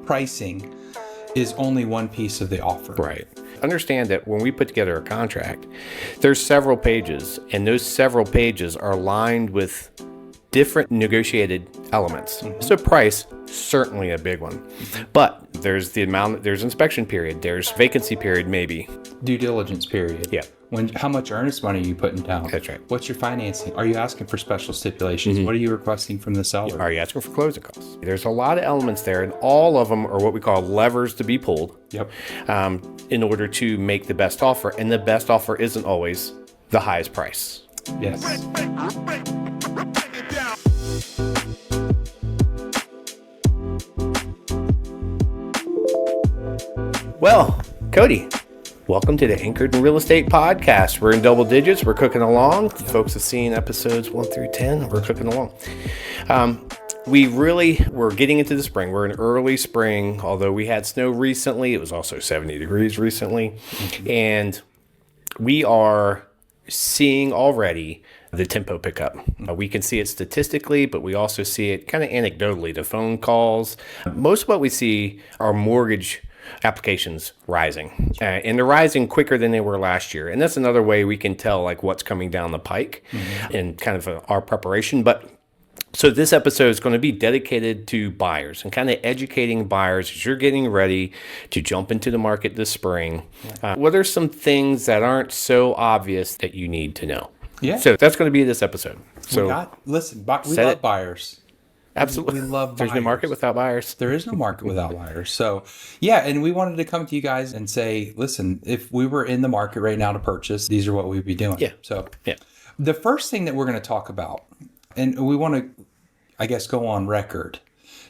pricing is only one piece of the offer. Right. Understand that when we put together a contract, there's several pages, and those several pages are lined with different negotiated elements. So price, certainly a big one. But there's there's inspection period, there's vacancy period maybe. Due diligence period. Yeah. How much earnest money are you putting down? That's right. What's your financing? Are you asking for special stipulations? What are you requesting from the seller? Are you asking for closing costs? There's a lot of elements there, and all of them are what we call levers to be pulled. Yep. In order to make the best offer. And the best offer isn't always the highest price. Yes. Well, Cody, welcome to the Anchored in Real Estate podcast. We're in double digits. We're cooking along. Folks have seen episodes 1 through 10. We're cooking along. We're getting into the spring. We're in early spring, although we had snow recently. It was also 70 degrees recently. And we are seeing already the tempo pick up. We can see it statistically, but we also see it kind of anecdotally, the phone calls. Most of what we see are mortgage applications rising, and they're rising quicker than they were last year. And that's another way we can tell like what's coming down the pike in kind of our preparation. But so this episode is going to be dedicated to buyers and kind of educating buyers as you're getting ready to jump into the market this spring. What are some things that aren't so obvious that you need to know? Yeah. So that's going to be this episode. So we love buyers. Absolutely. We love buyers. There's no market without buyers. There is no market without buyers. So, yeah, and we wanted to come to you guys and say, listen, if we were in the market right now to purchase, these are what we'd be doing. Yeah. So, yeah. The first thing that we're going to talk about, and we want to, I guess, go on record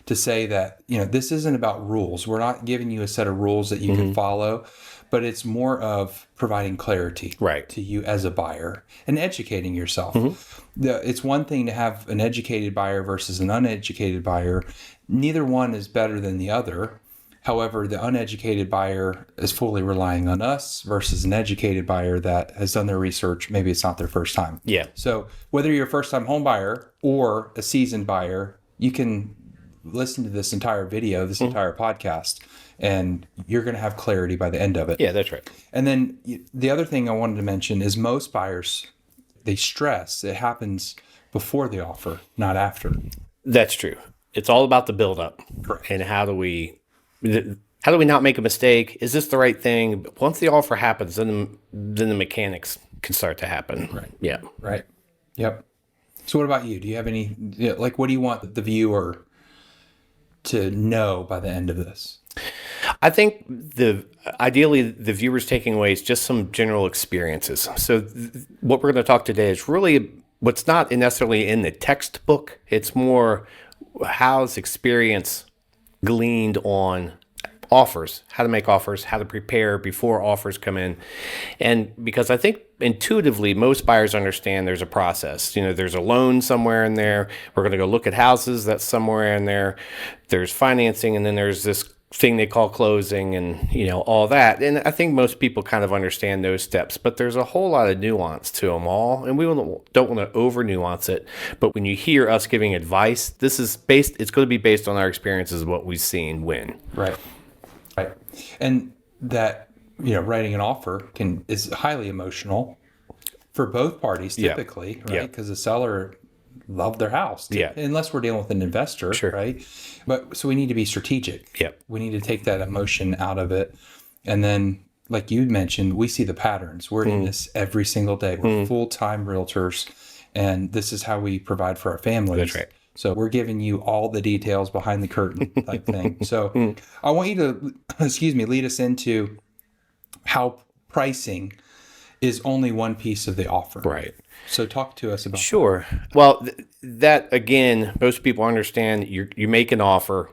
to say that, this isn't about rules. We're not giving you a set of rules that you can follow, but it's more of providing clarity to you as a buyer and educating yourself. It's one thing to have an educated buyer versus an uneducated buyer. Neither one is better than the other. However, the uneducated buyer is fully relying on us versus an educated buyer that has done their research. Maybe it's not their first time. Yeah. So whether you're a first-time home buyer or a seasoned buyer, you can listen to this entire video, this entire podcast, and you're going to have clarity by the end of it. Yeah, that's right. And then the other thing I wanted to mention is most buyers, they stress it happens before the offer, not after. That's true. It's all about the buildup. Correct. And how do we not make a mistake? Is this the right thing? Once the offer happens, then the mechanics can start to happen. Right. Yeah. Right. Yep. So what about you? Do you have any, what do you want the viewer to know by the end of this? I think ideally the viewer's taking away is just some general experiences. So what we're going to talk today is really what's not necessarily in the textbook. It's more how's experience gleaned on offers, how to make offers, how to prepare before offers come in. And because I think intuitively most buyers understand there's a process. There's a loan somewhere in there. We're going to go look at houses, that's somewhere in there. There's financing, and then there's this thing they call closing and, all that. And I think most people kind of understand those steps, but there's a whole lot of nuance to them all. And we don't want to over nuance it. But when you hear us giving advice, it's going to be based on our experiences of what we've seen win. Right. Right. And that, writing an offer is highly emotional for both parties typically, right? Because the seller loved their house. Yeah. Unless we're dealing with an investor, right? But so we need to be strategic. Yep. We need to take that emotion out of it. And then, like you mentioned, we see the patterns. We're in this every single day. We're full-time realtors, and this is how we provide for our families. That's right. So we're giving you all the details behind the curtain type thing. So I want you to, lead us into how pricing is only one piece of the offer. Right. So talk to us about Sure. Well, that again, most people understand you make an offer,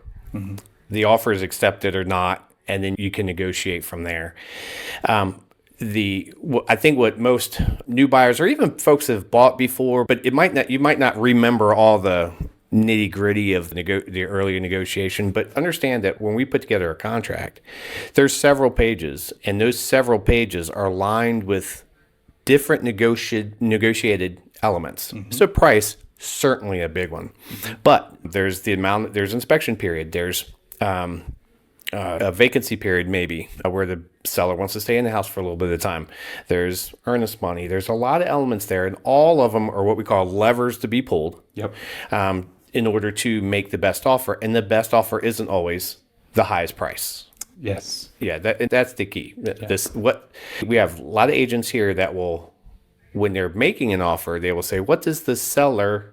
the offer is accepted or not, and then you can negotiate from there. I think what most new buyers or even folks have bought before, but you might not remember all the nitty gritty of the earlier negotiation, but understand that when we put together a contract, there's several pages, and those several pages are lined with different negotiated elements. So price, certainly a big one, but there's inspection period, there's a vacancy period maybe where the seller wants to stay in the house for a little bit of time. There's earnest money. There's a lot of elements there, and all of them are what we call levers to be pulled. Yep. In order to make the best offer, and the best offer isn't always the highest price. Yes. Yeah, that's the key. We have a lot of agents here that will, when they're making an offer, they will say, "What does the seller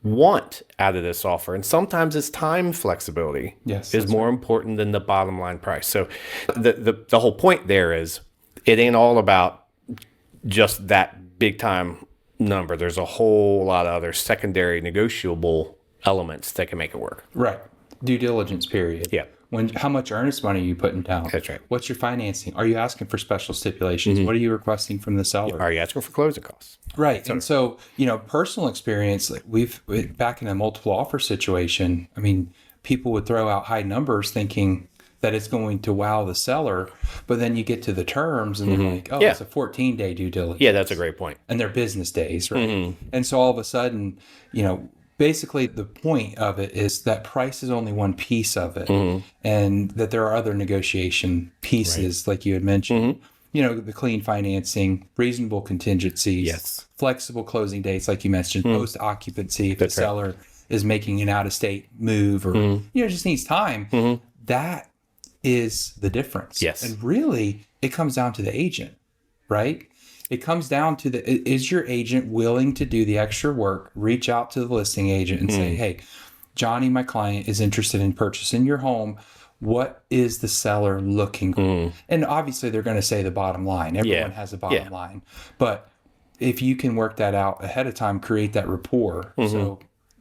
want out of this offer?" And sometimes it's time flexibility is more important than the bottom line price. So the whole point there is it ain't all about just that big time number. There's a whole lot of other secondary negotiable elements that can make it work. Right. Due diligence period. Yeah. How much earnest money are you putting down? That's right. What's your financing? Are you asking for special stipulations? What are you requesting from the seller? Are you asking for closing costs? Right. And so, personal experience, like back in a multiple offer situation, I mean, people would throw out high numbers thinking that it's going to wow the seller, but then you get to the terms and they're like, it's a 14-day due diligence. Yeah, that's a great point. And they're business days, right? And so all of a sudden, basically the point of it is that price is only one piece of it, and that there are other negotiation pieces, like you had mentioned. The clean financing, reasonable contingencies, flexible closing dates, like you mentioned, post-occupancy, if the seller is making an out-of-state move or just needs time. That is the difference. Yes. And really, it comes down to the agent, right? It comes down to is your agent willing to do the extra work, reach out to the listing agent and say, "Hey, Johnny, my client, is interested in purchasing your home. What is the seller looking for?" And obviously they're going to say the bottom line. Everyone has a bottom line. But if you can work that out ahead of time, create that rapport. So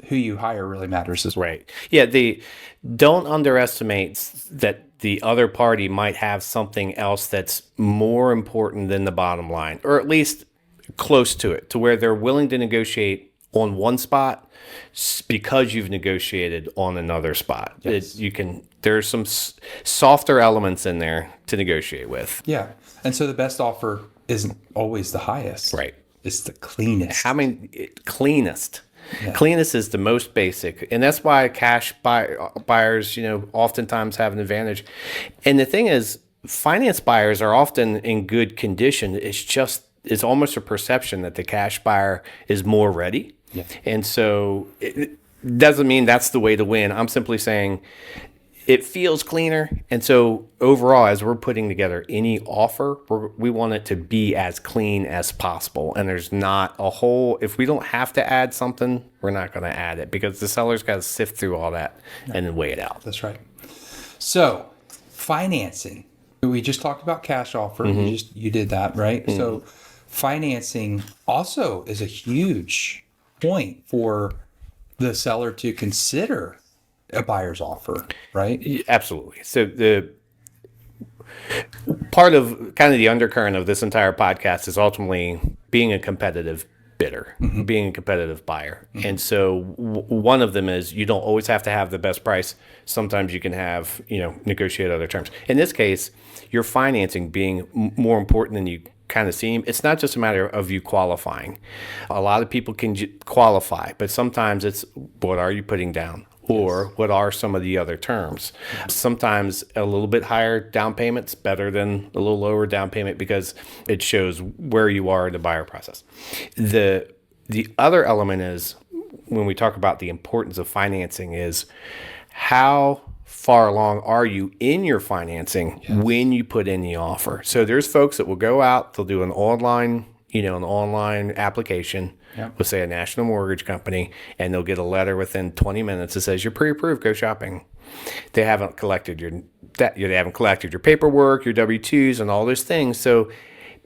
who you hire really matters as well. Right. Yeah. Don't underestimate that the other party might have something else that's more important than the bottom line, or at least close to it, to where they're willing to negotiate on one spot because you've negotiated on another spot. Yes. There's some softer elements in there to negotiate with. Yeah. And so the best offer isn't always the highest. Right. It's the cleanest. Cleanest. Yeah. Cleanest is the most basic, and that's why cash buyers, oftentimes have an advantage. And the thing is, finance buyers are often in good condition. It's almost a perception that the cash buyer is more ready. Yeah. And so it doesn't mean that's the way to win. I'm simply saying it feels cleaner. And so overall, as we're putting together any offer, we want it to be as clean as possible. And there's not if we don't have to add something, we're not going to add it, because the seller's got to sift through all that and then weigh it out. That's right. So financing, we just talked about cash offer. You did that, right? So financing also is a huge point for the seller to consider a buyer's offer, right? Absolutely. So the part of kind of the undercurrent of this entire podcast is ultimately being a competitive bidder, being a competitive buyer. And so one of them is you don't always have to have the best price. Sometimes you can have, negotiate other terms. In this case, your financing being more important than you kind of seem. It's not just a matter of you qualifying. A lot of people can qualify, but sometimes it's what are you putting down? Or what are some of the other terms? Sometimes a little bit higher down payment's better than a little lower down payment because it shows where you are in the buyer process. The other element is, when we talk about the importance of financing, is how far along are you in your financing when you put in the offer? So there's folks that will go out, they'll do an online application with, say, a national mortgage company, and they'll get a letter within 20 minutes that says you're pre-approved, go shopping. They haven't collected your paperwork, your W-2s, and all those things. So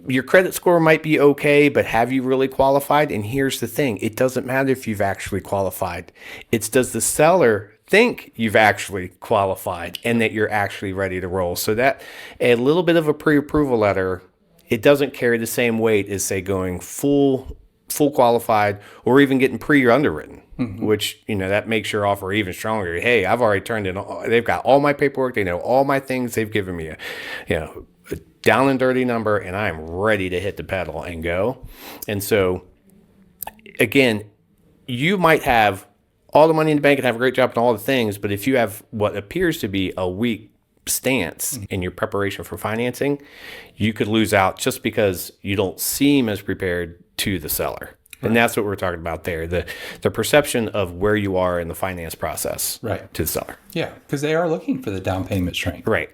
your credit score might be okay, but have you really qualified? And here's the thing: it doesn't matter if you've actually qualified. It's, does the seller think you've actually qualified and that you're actually ready to roll? So that a little bit of a pre-approval letter, it doesn't carry the same weight as, say, going full qualified, or even getting pre or underwritten, which, that makes your offer even stronger. Hey, I've already turned in, they've got all my paperwork, they know all my things, they've given me a down and dirty number, and I am ready to hit the pedal and go. And so, again, you might have all the money in the bank and have a great job and all the things, but if you have what appears to be a weak stance in your preparation for financing, you could lose out just because you don't seem as prepared to the seller. And that's what we're talking about there, the perception of where you are in the finance process to the seller. Yeah, because they are looking for the down payment strength. Right.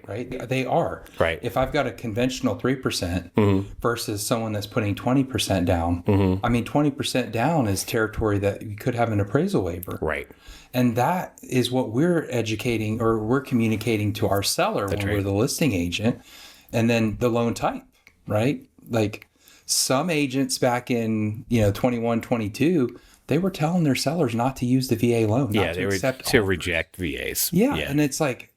They are. Right. If I've got a conventional 3% versus someone that's putting 20% down, I mean, 20% down is territory that you could have an appraisal waiver. Right. And that is what we're educating or we're communicating to our seller when we're the listing agent. And then the loan type, right? Like, some agents back in 21, 22, they were telling their sellers not to use the VA loan. They were to reject VAs. Yeah, and it's like,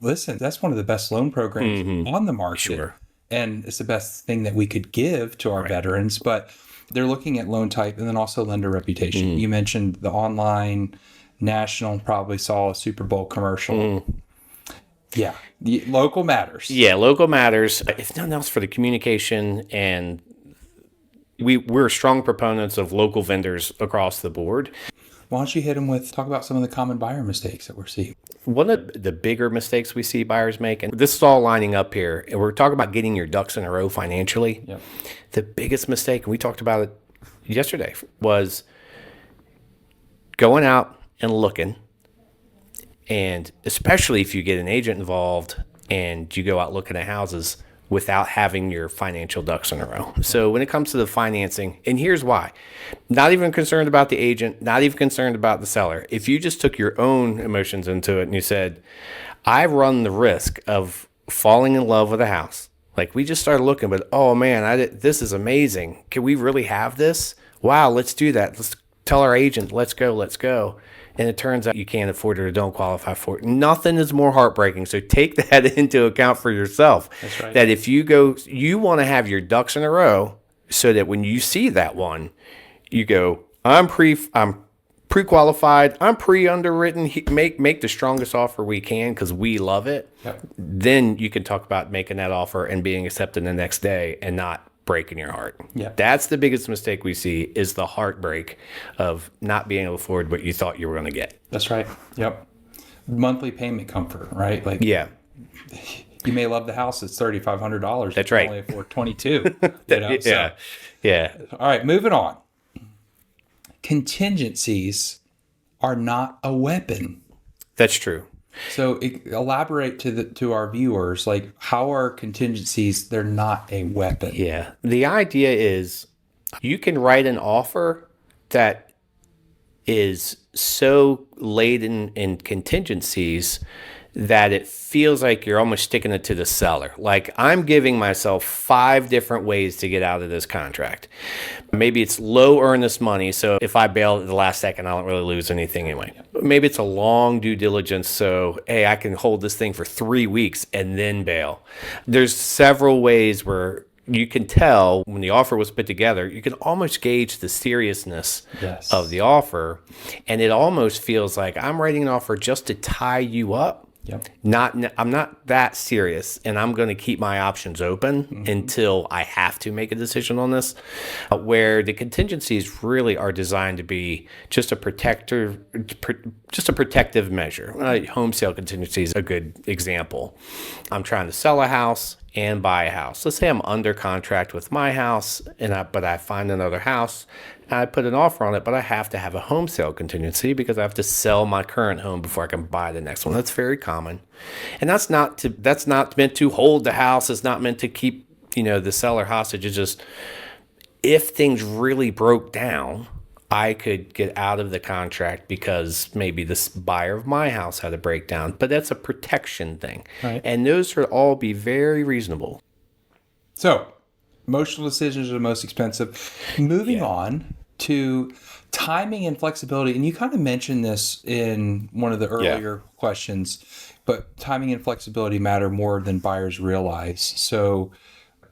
listen, that's one of the best loan programs on the market. Sure. And it's the best thing that we could give to our veterans. But they're looking at loan type and then also lender reputation. You mentioned the online, national, probably saw a Super Bowl commercial. Yeah, local matters. Yeah, local matters. If nothing else, for the communication, and we're strong proponents of local vendors across the board. Why don't you talk about some of the common buyer mistakes that we're seeing? One of the bigger mistakes we see buyers make, and this is all lining up here, and we're talking about getting your ducks in a row financially. Yep. The biggest mistake, and we talked about it yesterday, was going out and looking, and especially if you get an agent involved and you go out looking at houses without having your financial ducks in a row. So when it comes to the financing, and here's why. Not even concerned about the agent, not even concerned about the seller. If you just took your own emotions into it and you said, I run the risk of falling in love with a house. Like, we just started looking, but oh man, this is amazing. Can we really have this? Wow, let's do that. Let's tell our agent, let's go. And it turns out you can't afford it or don't qualify for it. Nothing is more heartbreaking. So take that into account for yourself. That's right. That if you want to have your ducks in a row so that when you see that one, you go, I'm pre-qualified, I'm pre-underwritten, make the strongest offer we can because we love it. Yep. Then you can talk about making that offer and being accepted the next day and not breaking your heart. Yeah, that's the biggest mistake we see, is the heartbreak of not being able to afford what you thought you were going to get. That's right. Yep. Monthly payment comfort, right? Like, yeah, you may love the house, it's $3,500. That's right. Only afford 22. Yeah. Yeah. All right, moving on. Contingencies are not a weapon. That's true. So elaborate to our viewers, like, how are contingencies, they're not a weapon? Yeah. The idea is you can write an offer that is so laden in contingencies that it feels like you're almost sticking it to the seller. Like, I'm giving myself 5 different ways to get out of this contract. Maybe it's low earnest money, so if I bail at the last second, I don't really lose anything anyway. Maybe it's a long due diligence, so, hey, I can hold this thing for 3 weeks and then bail. There's several ways where you can tell when the offer was put together, you can almost gauge the seriousness of the offer, and it almost feels like I'm writing an offer just to tie you up. Yep. I'm not that serious, and I'm going to keep my options open until I have to make a decision on this. Where the contingencies really are designed to be just a protective measure. Home sale contingency is a good example. I'm trying to sell a house and buy a house. Let's say I'm under contract with my house, but I find another house. I put an offer on it, but I have to have a home sale contingency because I have to sell my current home before I can buy the next one. That's very common. And that's not meant to hold the house. It's not meant to keep, the seller hostage. It's just, if things really broke down, I could get out of the contract because maybe this buyer of my house had a breakdown. But that's a protection thing. Right. And those would all be very reasonable. So, emotional decisions are the most expensive. Moving on to timing and flexibility. And you kind of mentioned this in one of the earlier questions, but timing and flexibility matter more than buyers realize. So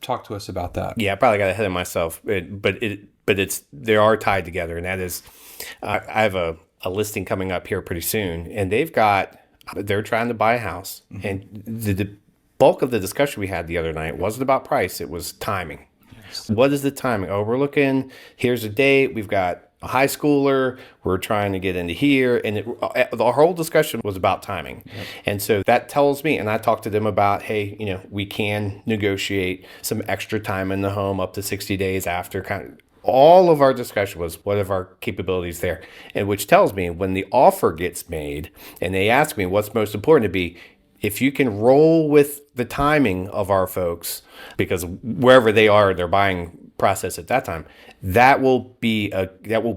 talk to us about that. Yeah, I probably got ahead of myself, but they are tied together. And that is, I have a listing coming up here pretty soon, and they're trying to buy a house. Mm-hmm. And the bulk of the discussion we had the other night wasn't about price. It was timing. What is the timing? Oh, we're looking, here's a date. We've got a high schooler. We're trying to get into here. And the whole discussion was about timing. Yep. And so that tells me, and I talked to them about, hey, we can negotiate some extra time in the home up to 60 days after. Kind of all of our discussion was what are our capabilities there, and which tells me when the offer gets made and they ask me what's most important to be, if you can roll with the timing of our folks, because wherever they are, their buying process at that time, that will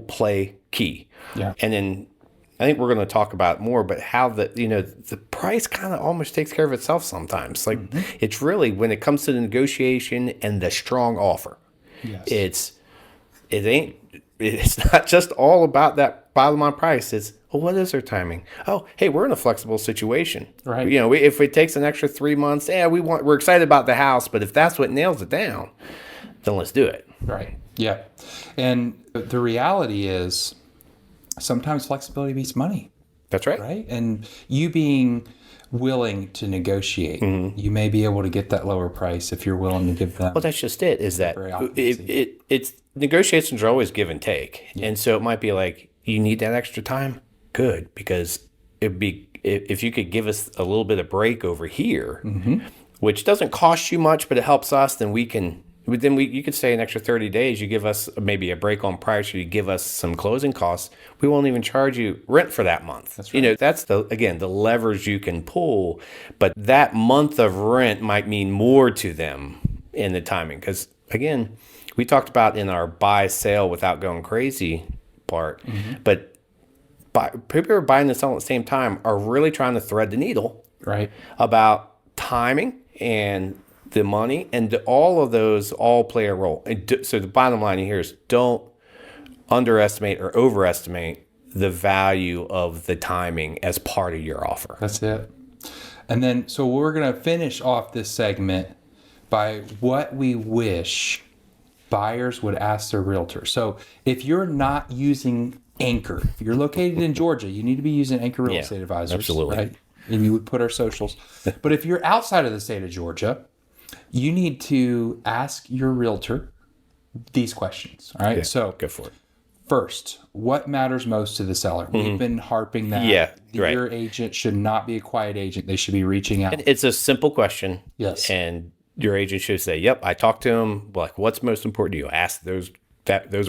play key. Yeah. And then I think we're going to talk about more, but how the price kind of almost takes care of itself sometimes. Like it's really when it comes to the negotiation and the strong offer, yes. It's not just all about that bottom line price. It's, well, what is their timing? Oh, hey, we're in a flexible situation. Right. If it takes an extra 3 months, we're excited about the house, but if that's what nails it down, then let's do it. Right. Yeah. And the reality is sometimes flexibility beats money. That's right. Right. And you being willing to negotiate, you may be able to get that lower price if you're willing to give them. Well, that's just it, is that it's negotiations are always give and take. Yeah. And so it might be like, you need that extra time? Good, because it'd be if you could give us a little bit of break over here, which doesn't cost you much, but it helps us, then you could say an extra 30 days, you give us maybe a break on price, or you give us some closing costs. We won't even charge you rent for that month. That's right. That's the levers you can pull, but that month of rent might mean more to them in the timing. Because again, we talked about in our buy sale without going crazy part, but people who are buying and selling at the same time are really trying to thread the needle, right, about timing and the money, and all of those all play a role. So the bottom line here is, don't underestimate or overestimate the value of the timing as part of your offer. That's it. And then, so we're going to finish off this segment by what we wish buyers would ask their realtor. So if you're not using Anchor, if you're located in Georgia, you need to be using Anchor Real Estate Advisors. Absolutely. Right? And you would put our socials. But if you're outside of the state of Georgia, you need to ask your realtor these questions. All right. Yeah, so go for it. First, what matters most to the seller? We've been harping that. Your agent should not be a quiet agent. They should be reaching out. And it's a simple question. Yes. And your agent should say, yep, I talked to him. Like, what's most important to you? Ask those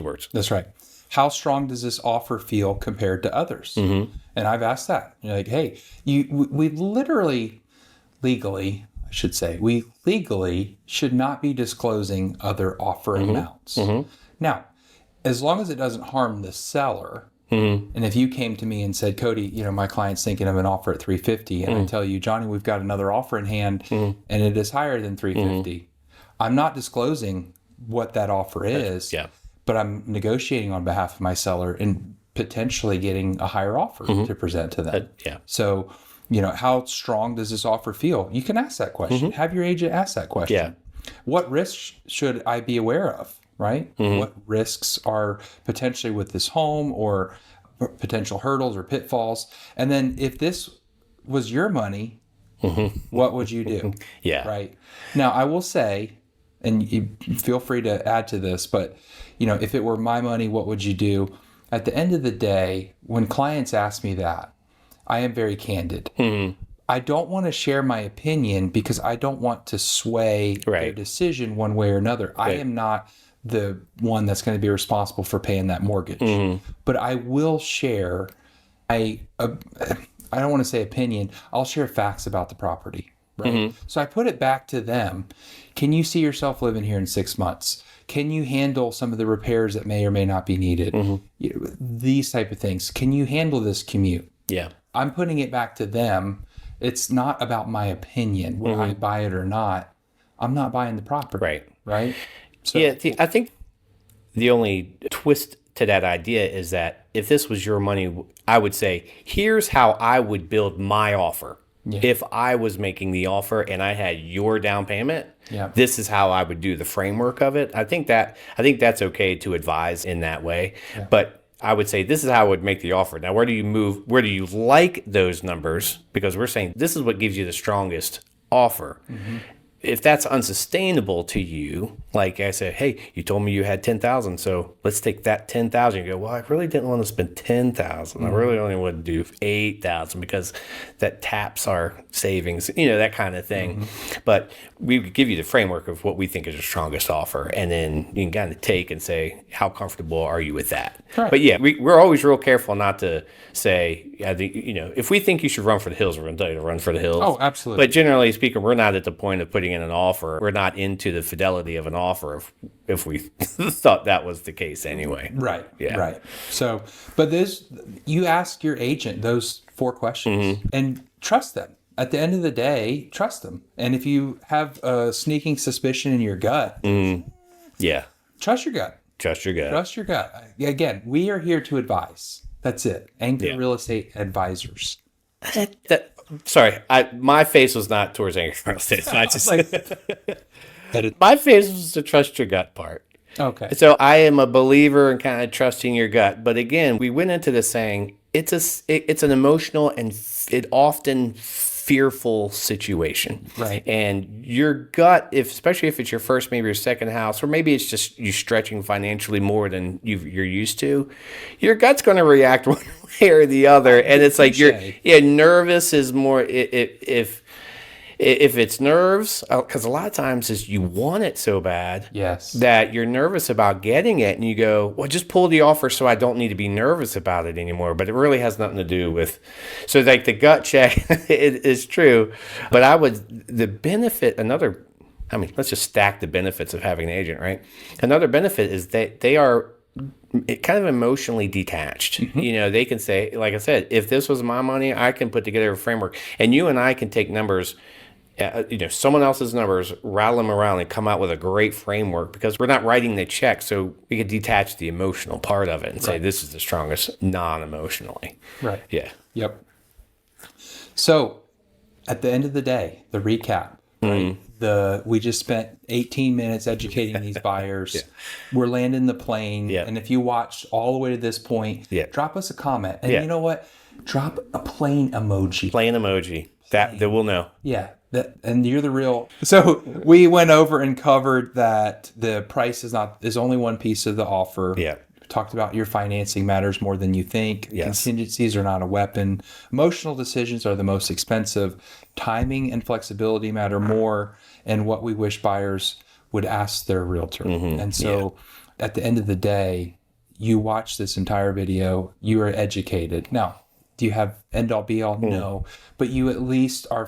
words. That's right. How strong does this offer feel compared to others? And I've asked that. You're like, hey, we legally should not be disclosing other offer amounts. Now, as long as it doesn't harm the seller, and if you came to me and said, Cody, my client's thinking of an offer at $350, and I tell you, Johnny, we've got another offer in hand, and it is higher than $350, I'm not disclosing what that offer is, but I'm negotiating on behalf of my seller and potentially getting a higher offer to present to them. So, how strong does this offer feel? You can ask that question. Have your agent ask that question. What risks should I be aware of, right? What risks are potentially with this home, or potential hurdles or pitfalls? And then if this was your money, what would you do? Right. Now, I will say, and you feel free to add to this, but if it were my money, what would you do? At the end of the day, when clients ask me that, I am very candid. I don't want to share my opinion because I don't want to sway their decision one way or another. I am not the one that's going to be responsible for paying that mortgage. But I will share, I don't want to say opinion, I'll share facts about the property. Right. So I put it back to them. Can you see yourself living here in 6 months? Can you handle some of the repairs that may or may not be needed? These type of things. Can you handle this commute? I'm putting it back to them. It's not about my opinion, whether I buy it or not. I'm not buying the property. Right? So, I think the only twist to that idea is that if this was your money, I would say, here's how I would build my offer. If I was making the offer and I had your down payment, this is how I would do the framework of it. I think that's okay to advise in that way. But I would say this is how I would make the offer. Now, where do you move? Where do you like those numbers? Because we're saying this is what gives you the strongest offer. If that's unsustainable to you, Like I said, hey, you told me you had 10,000, so let's take that 10,000. You go, well, I really didn't want to spend 10,000. I really only want to do 8,000 because that taps our savings, that kind of thing. But we would give you the framework of what we think is the strongest offer, and then you can kind of take and say, how comfortable are you with that? Right. But yeah, we're always real careful not to say, if we think you should run for the hills, we're going to tell you to run for the hills. Oh, absolutely. But generally speaking, we're not at the point of putting in an offer. We're not into the fidelity of an offer if we thought that was the case anyway. Right. Yeah. Right. So, but you ask your agent those 4 questions and trust them. At the end of the day, trust them. And if you have a sneaking suspicion in your gut, Yeah. trust your gut. Trust your gut. Trust your gut. Again, we are here to advise. That's it. Anchor Real Estate Advisors. Sorry, my face was not towards Anchor Real Estate. Like, my face was the trust your gut part. okay. So I am a believer in kind of trusting your gut. But again, we went into this saying it's an emotional and it often fearful situation. Right. And your gut, especially if it's your first, maybe your second house, or maybe it's just you stretching financially more than you're used to, your gut's going to react one way or the other. And it's like nervous is more if it's nerves, because a lot of times is you want it so bad that you're nervous about getting it, and you go, well, just pull the offer so I don't need to be nervous about it anymore. But it really has nothing to do with, so like the gut check it is true. But the benefit, let's just stack the benefits of having an agent, right? Another benefit is that they are kind of emotionally detached. They can say, like I said, if this was my money, I can put together a framework, and you and I can take numbers, someone else's numbers, rattle them around and come out with a great framework, because we're not writing the check. So we could detach the emotional part of it and say, this is the strongest non-emotionally. Right. Yeah. Yep. So at the end of the day, the recap, right? We just spent 18 minutes educating these buyers. We're landing the plane. And if you watched all the way to this point, drop us a comment. And you know what? Drop a plane emoji. Plane emoji. That we'll know. Yeah. And you're the real. So we went over and covered that the price is only one piece of the offer. Yeah. Talked about your financing matters more than you think. Yes. Contingencies are not a weapon. Emotional decisions are the most expensive. Timing and flexibility matter more. And what we wish buyers would ask their realtor. And so at the end of the day, you watch this entire video, you are educated. Now, do you have end all be all? No. But you at least are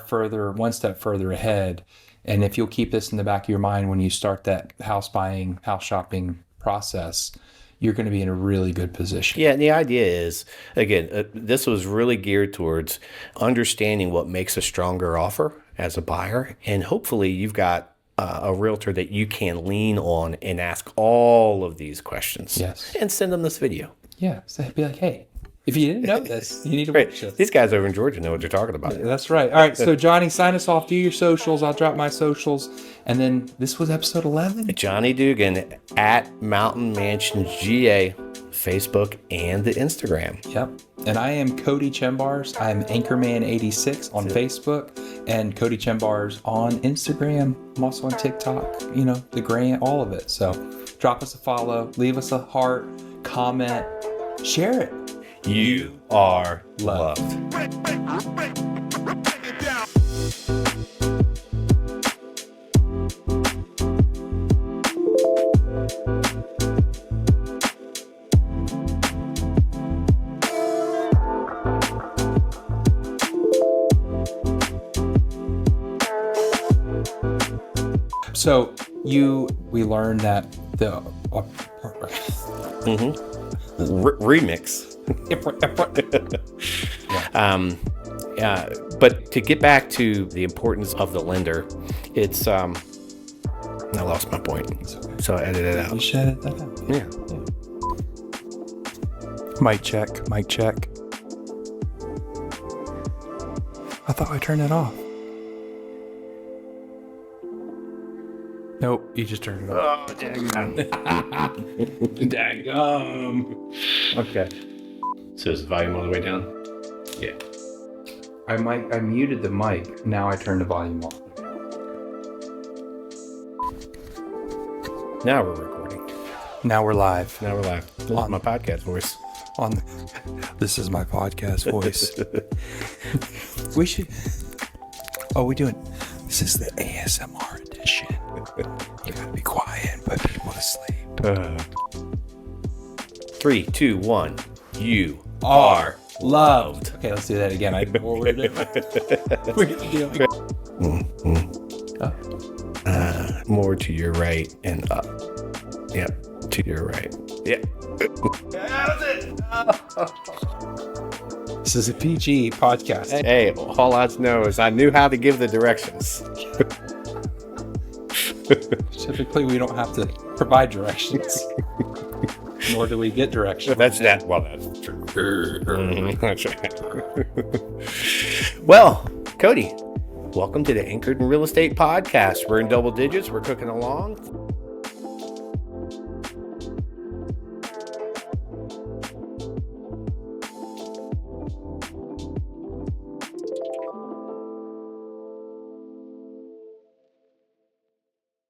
one step further ahead. And if you'll keep this in the back of your mind when you start that house shopping process, you're going to be in a really good position. Yeah, and the idea is, again, this was really geared towards understanding what makes a stronger offer as a buyer. And hopefully you've got a realtor that you can lean on and ask all of these questions. Yes. And send them this video. Yeah. So be like, hey, if you didn't know this, you need to watch this. These guys over in Georgia know what they're talking about. That's right. All right. So, Johnny, sign us off. Do your socials. I'll drop my socials. And then this was episode 11. Johnny Dugan at Mountain Mansions GA, Facebook and the Instagram. Yep. And I am Cody Chembars. I'm Anchorman86 on Facebook and Cody Chembars on Instagram. I'm also on TikTok, the gram, all of it. So drop us a follow, leave us a heart, comment, share it. You are loved. So we learned that the remix. But to get back to the importance of the lender, it's I lost my point, so I edited it out. You should edit that out. Yeah. Mic check. I thought I turned it off. Nope, you just turned it off. Oh, dang. Okay. So is the volume all the way down? Yeah. I muted the mic. Now I turned the volume off. Now we're recording. Now we're live. Now we're live. This is my podcast voice. This is my podcast voice. We should. Oh, we doing. This is the ASMR edition. You gotta be quiet and put people to sleep. 3, 2, 1. You are loved. Okay, let's do that again. We're gonna do More to your right and up. Yep, to your right. Yep. That was it. This is a PG podcast. Hey, all I know is I knew how to give the directions. Typically, we don't have to provide directions. Nor do we get directions. That's true. That's right. Well, Cody, welcome to the Anchored in Real Estate podcast. We're in double digits. We're cooking along.